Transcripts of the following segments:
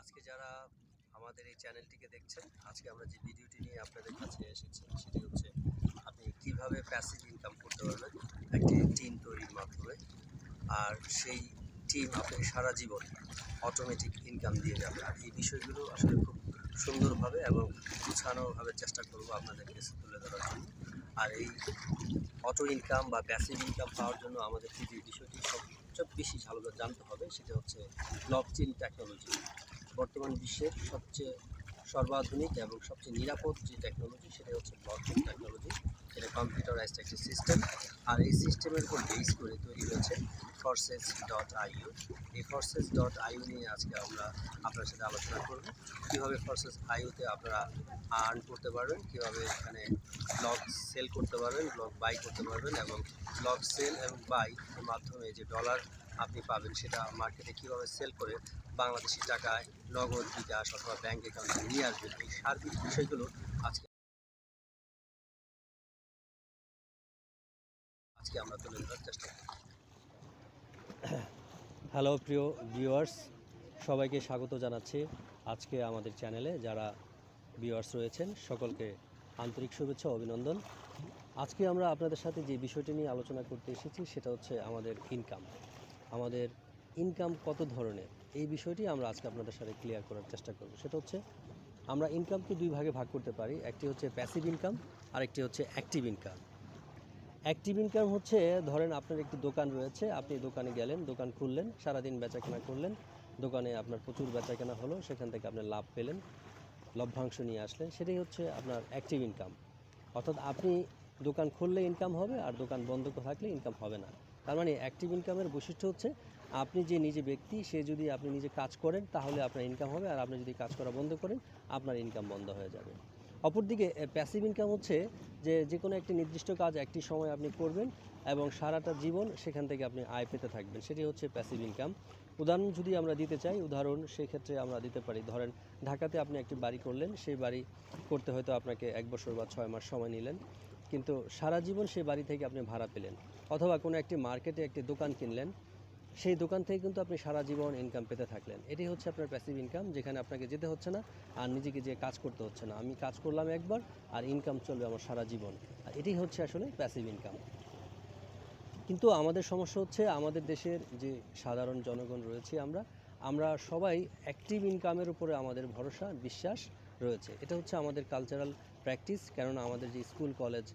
আজকে যারা আমাদের এই চ্যানেলটিকে দেখছেন, আজকে আমরা যে ভিডিওটি নিয়ে আপনাদের কাছে এসেছি সেটি হচ্ছে আপনি কিভাবে প্যাসিভ ইনকাম করতে পারবেন একটি টিম তৈরির মাধ্যমে। আর সেই টিম আপনাকে সারা জীবন অটোমেটিক ইনকাম দিয়ে যাবে। আর এই বিষয়গুলো আসলে খুব সুন্দরভাবে এবং গুছানোভাবে চেষ্টা করব আপনাদেরকে তুলে ধরার জন্য। আর এই অটো ইনকাম বা প্যাসিভ ইনকাম পাওয়ার জন্য আমাদেরকে যে বিষয়টি সবচেয়ে বেশি ভালোভাবে জানতে হবে সেটা হচ্ছে ব্লকচেইন টেকনোলজি। বর্তমান বিশ্বের সবচেয়ে সর্বাধুনিক এবং সবচেয়ে নিরাপদ যে টেকনোলজি সেটা হচ্ছে ব্লকচেইন টেকনোলজি। এটা কম্পিউটারাইজড একটি সিস্টেম। আর এই সিস্টেমের উপর বেস করে তৈরি হয়েছে Forces.io। এই Forces.io নিয়ে আজকে আমরা আপনার সাথে আলোচনা করব কীভাবে Forces.ioতে আপনারা আর্ন করতে পারবেন, কীভাবে এখানে ব্লক সেল করতে পারবেন, ব্লক বাই করতে পারবেন এবং ব্লক সেল এবং বাই এর মাধ্যমে যে ডলার আপনি পাবেন সেটা মার্কেটে কীভাবে সেল করে বাংলাদেশি টাকায় নগদ বিকাশ অথবা ব্যাঙ্ক অ্যাকাউন্টে নিয়ে আসবেন। এই সার্বিক বিষয়গুলো আজকে আজকে আমরা তুলে ধরার চেষ্টা করি। হ্যালো প্রিয় ভিউয়ার্স, সবাইকে স্বাগত জানাচ্ছি আজকে আমাদের চ্যানেলে। যারা ভিউয়ার্স রয়েছেন সকলকে আন্তরিক শুভেচ্ছা ও অভিনন্দন। আজকে আমরা আপনাদের সাথে যে বিষয়টি নিয়ে আলোচনা করতে এসেছি সেটা হচ্ছে আমাদের আমাদের ইনকাম কত ধরনের, এই বিষয়টি আমরা আজকে আপনাদের সাথে ক্লিয়ার করার চেষ্টা করব। সেটা হচ্ছে আমরা ইনকামকে দুই ভাগে ভাগ করতে পারি, একটি হচ্ছে প্যাসিভ ইনকাম আর একটি হচ্ছে অ্যাক্টিভ ইনকাম। অ্যাক্টিভ ইনকাম হচ্ছে ধরেন আপনার একটি দোকান রয়েছে, আপনি দোকানে গেলেন, দোকান খুললেন, সারাদিন বেচাকেনা করলেন, দোকানে আপনার প্রচুর বেচাকেনা হলো, সেখান থেকে আপনি লাভ পেলেন, লভ্যাংশ নিয়ে আসলেন, সেটাই হচ্ছে আপনার অ্যাক্টিভ ইনকাম। অর্থাৎ আপনি দোকান খুললে ইনকাম হবে আর দোকান বন্ধ থাকলে ইনকাম হবে না। তার মানে অ্যাক্টিভ ইনকামের বৈশিষ্ট্য হচ্ছে আপনি যে নিজে ব্যক্তি, সে যদি আপনি নিজে কাজ করেন তাহলে আপনার ইনকাম হবে, আর আপনি যদি কাজ করা বন্ধ করেন আপনার ইনকাম বন্ধ হয়ে যাবে। অপরদিকে প্যাসিভ ইনকাম হচ্ছে যে কোনো একটি নির্দিষ্ট কাজ একটি সময় আপনি করবেন এবং সারাটা জীবন সেখান থেকে আপনি আয় পেতে থাকবেন, সেটি হচ্ছে প্যাসিভ ইনকাম। উদাহরণ যদি আমরা দিতে চাই, সেক্ষেত্রে আমরা দিতে পারি, ধরেন ঢাকাতে আপনি একটি বাড়ি করলেন, সেই বাড়ি করতে হয়তো আপনাকে 1 বছর বা 6 মাস সময় নিলেন, কিন্তু সারা জীবন সেই বাড়ি থেকে আপনি ভাড়া পেলেন। অথবা কোনো একটি মার্কেটে একটি দোকান কিনলেন, সেই দোকান থেকে কিন্তু আপনি সারা জীবন ইনকাম পেতে থাকলেন। এটি হচ্ছে আপনার প্যাসিভ ইনকাম, যেখানে আপনাকে যেতে হচ্ছে না আর নিজেকে যে কাজ করতে হচ্ছে না, আমি কাজ করলাম একবার আর ইনকাম চলবে আমার সারা জীবন। আর এটি হচ্ছে আসলে প্যাসিভ ইনকাম। কিন্তু আমাদের সমস্যা হচ্ছে আমাদের দেশের যে সাধারণ জনগণ রয়েছে, আমরা সবাই অ্যাক্টিভ ইনকামের উপরে আমাদের ভরসা বিশ্বাস রয়েছে। এটা হচ্ছে আমাদের কালচারাল প্র্যাকটিস। কেননা আমাদের যে স্কুল কলেজ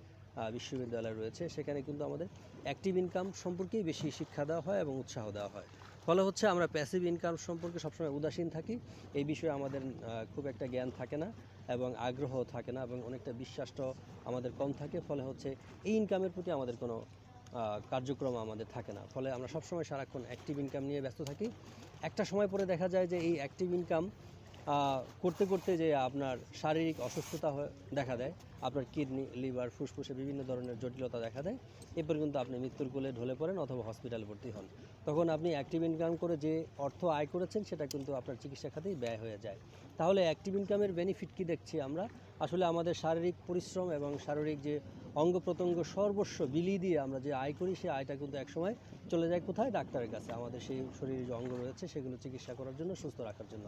বিশ্ববিদ্যালয় রয়েছে সেখানে কিন্তু আমাদের অ্যাক্টিভ ইনকাম সম্পর্কেই বেশি শিক্ষা দেওয়া হয় এবং উৎসাহ দেওয়া হয়। ফলে হচ্ছে আমরা প্যাসিভ ইনকাম সম্পর্কে সবসময় উদাসীন থাকি, এই বিষয়ে আমাদের খুব একটা জ্ঞান থাকে না এবং আগ্রহ থাকে না এবং অনেকটা বিশ্বাসটাও আমাদের কম থাকে। ফলে হচ্ছে এই ইনকামের প্রতি আমাদের কোনো কার্যক্রম আমাদের থাকে না। ফলে আমরা সবসময় সারাক্ষণ অ্যাক্টিভ ইনকাম নিয়ে ব্যস্ত থাকি। একটা সময় পরে দেখা যায় যে এই অ্যাক্টিভ ইনকাম করতে করতে যে আপনার শারীরিক অসুস্থতা দেখা দেয়, আপনার কিডনি, লিভার, ফুসফুসে বিভিন্ন ধরনের জটিলতা দেখা দেয়, এরপর কিন্তু আপনি মৃত্যুর কোলে ঢলে পড়েন অথবা হসপিটালে ভর্তি হন। তখন আপনি অ্যাক্টিভ ইনকাম করে যে অর্থ আয় করেছেন সেটা কিন্তু আপনার চিকিৎসা খাতেই ব্যয় হয়ে যায়। তাহলে অ্যাক্টিভ ইনকামের বেনিফিট কী দেখছি আমরা? আসলে আমাদের শারীরিক পরিশ্রম এবং শারীরিক যে অঙ্গ প্রত্যঙ্গ সর্বস্ব বিলিয়ে দিয়ে আমরা যে আয় করি, সেই আয়টা কিন্তু একসময় চলে যায় কোথায়? ডাক্তারের কাছে, আমাদের সেই শরীরে যে অঙ্গ রয়েছে সেগুলো চিকিৎসা করার জন্য, সুস্থ রাখার জন্য।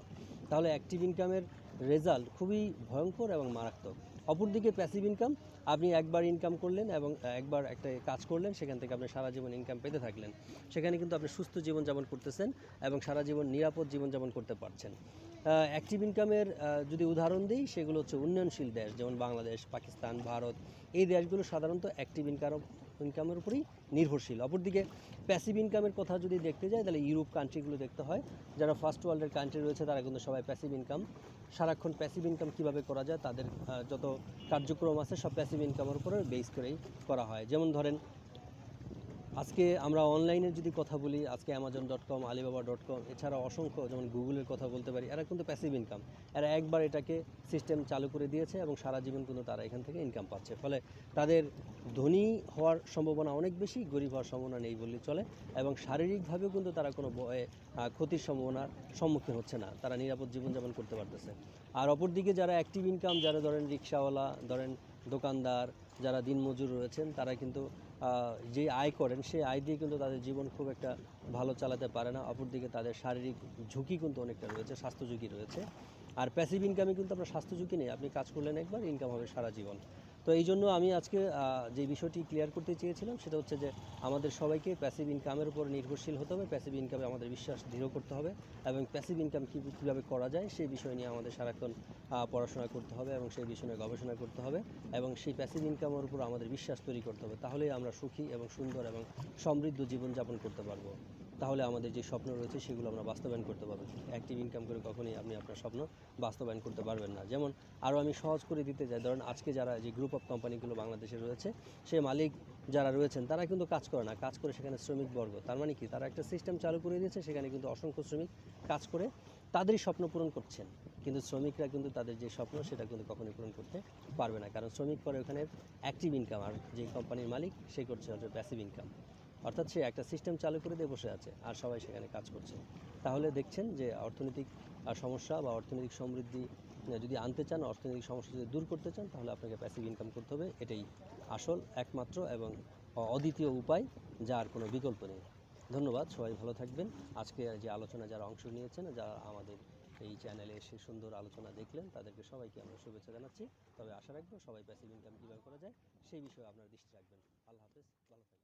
তাহলে অ্যাক্টিভ ইনকামের রেজাল্ট খুবই ভয়ঙ্কর এবং মারাত্মক। অপরদিকে প্যাসিভ ইনকাম, আপনি একবার ইনকাম করলেন এবং একবার একটা কাজ করলেন, সেখান থেকে আপনি সারা জীবন ইনকাম পেতে থাকলেন। সেখানে কিন্তু আপনি সুস্থ জীবনযাপন করতেছেন এবং সারা জীবন নিরাপদ জীবনযাপন করতে পারছেন। অ্যাক্টিভ ইনকামের যদি উদাহরণ দিই, সেগুলো হচ্ছে উন্নয়নশীল দেশ, যেমন বাংলাদেশ, পাকিস্তান, ভারত। এই দেশগুলো সাধারণত অ্যাক্টিভ ইনকামের উপরেই নির্ভরশীল। অপরদিকে প্যাসিভ ইনকামের কথা যদি দেখতে যাই, তাহলে ইউরোপ কান্ট্রিগুলো দেখতে হয়। যারা ফার্স্ট ওয়ার্ল্ডের কান্ট্রি রয়েছে তারা কিন্তু সবাই প্যাসিভ ইনকাম, সারাক্ষণ প্যাসিভ ইনকাম কীভাবে করা যায়, তাদের যত কার্যক্রম আছে সব প্যাসিভ ইনকামের উপরে বেস করেই করা হয়। যেমন ধরেন আজকে আমরা অনলাইনের যদি কথা বলি, আজকে Amazon.com, Alibaba.com, এছাড়া অসংখ্য, যেমন গুগলের কথা বলতে পারি, এরা কিন্তু প্যাসিভ ইনকাম। এরা একবার এটাকে সিস্টেম চালু করে দিয়েছে এবং সারা জীবন কিন্তু তারা এখান থেকে ইনকাম পাচ্ছে। ফলে তাদের ধনী হওয়ার সম্ভাবনা অনেক বেশি, গরিব হওয়ার সম্ভাবনা নেই বললেই চলে, এবং শারীরিকভাবেও কিন্তু তারা কোনো ক্ষতির সম্ভাবনার সম্মুখীন হচ্ছে না, তারা নিরাপদ জীবনযাপন করতে পারতেছে। আর অপরদিকে যারা অ্যাক্টিভ ইনকাম, যারা ধরেন রিক্সাওয়ালা, ধরেন দোকানদার, যারা দিনমজুর রয়েছেন, তারা কিন্তু যে আয় করেন সেই আয় দিয়ে কিন্তু তাদের জীবন খুব একটা ভালো চালাতে পারে না। অপরদিকে তাদের শারীরিক ঝুঁকি কিন্তু অনেকটা রয়েছে, স্বাস্থ্য ঝুঁকি রয়েছে। আর প্যাসিভ ইনকামে কিন্তু আপনার স্বাস্থ্য ঝুঁকি নেই, আপনি কাজ করলেন একবার, ইনকাম হবে সারা জীবন। তো এই জন্য আমি আজকে যে বিষয়টি ক্লিয়ার করতে চেয়েছিলাম সেটা হচ্ছে যে আমাদের সবাইকে প্যাসিভ ইনকামের উপর নির্ভরশীল হতে হবে, প্যাসিভ ইনকামে আমাদের বিশ্বাস দৃঢ় করতে হবে এবং প্যাসিভ ইনকাম কীভাবে করা যায় সেই বিষয় নিয়ে আমাদের সারাক্ষণ পড়াশোনা করতে হবে এবং সেই বিষয়ে গবেষণা করতে হবে এবং সেই প্যাসিভ ইনকামের উপর আমাদের বিশ্বাস তৈরি করতে হবে। তাহলেই আমরা সুখী এবং সুন্দর এবং সমৃদ্ধ জীবনযাপন করতে পারবো। তাহলে আমাদের যে স্বপ্ন রয়েছে সেগুলো আমরা বাস্তবায়ন করতে পারবো। অ্যাক্টিভ ইনকাম করে কখনোই আপনি আপনার স্বপ্ন বাস্তবায়ন করতে পারবেন না। যেমন আরও আমি সহজ করে দিতে চাই, ধরেন আজকে যারা যে গ্রুপ অফ কোম্পানিগুলো বাংলাদেশে রয়েছে, সে মালিক যারা রয়েছেন তারা কিন্তু কাজ করে না, কাজ করে সেখানে শ্রমিকবর্গ। তার মানে কি, তারা একটা সিস্টেম চালু করে দিয়েছে, সেখানে কিন্তু অসংখ্য শ্রমিক কাজ করে তাদেরই স্বপ্ন পূরণ করছেন। কিন্তু শ্রমিকরা কিন্তু তাদের যে স্বপ্ন সেটা কিন্তু কখনোই পূরণ করতে পারবে না, কারণ শ্রমিক করে ওখানে অ্যাক্টিভ ইনকাম, আর যে কোম্পানির মালিক সে করছে হচ্ছে প্যাসিভ ইনকাম। অর্থাৎ সে একটা সিস্টেম চালু করে দিয়ে বসে আছে আর সবাই সেখানে কাজ করছে। তাহলে দেখছেন যে অর্থনৈতিক সমস্যা বা অর্থনৈতিক সমৃদ্ধি যদি আনতে চান, অর্থনৈতিক সমস্যা যদি দূর করতে চান, তাহলে আপনাকে প্যাসিভ ইনকাম করতে হবে। এটাই আসল, একমাত্র এবং অদ্বিতীয় উপায়, যার কোনো বিকল্প নেই। ধন্যবাদ, সবাই ভালো থাকবেন। আজকে যে আলোচনা যারা অংশ নিয়েছেন, যারা আমাদের এই চ্যানেলে এসে সুন্দর আলোচনা দেখলেন, তাদেরকে সবাইকে আমরা শুভেচ্ছা জানাচ্ছি। তবে আশা রাখবো সবাই প্যাসিভ ইনকাম কীভাবে করা যায় সেই বিষয়ে আপনারা দৃষ্টি রাখবেন। আল্লাহ হাফেজ, ভালো থাকবেন।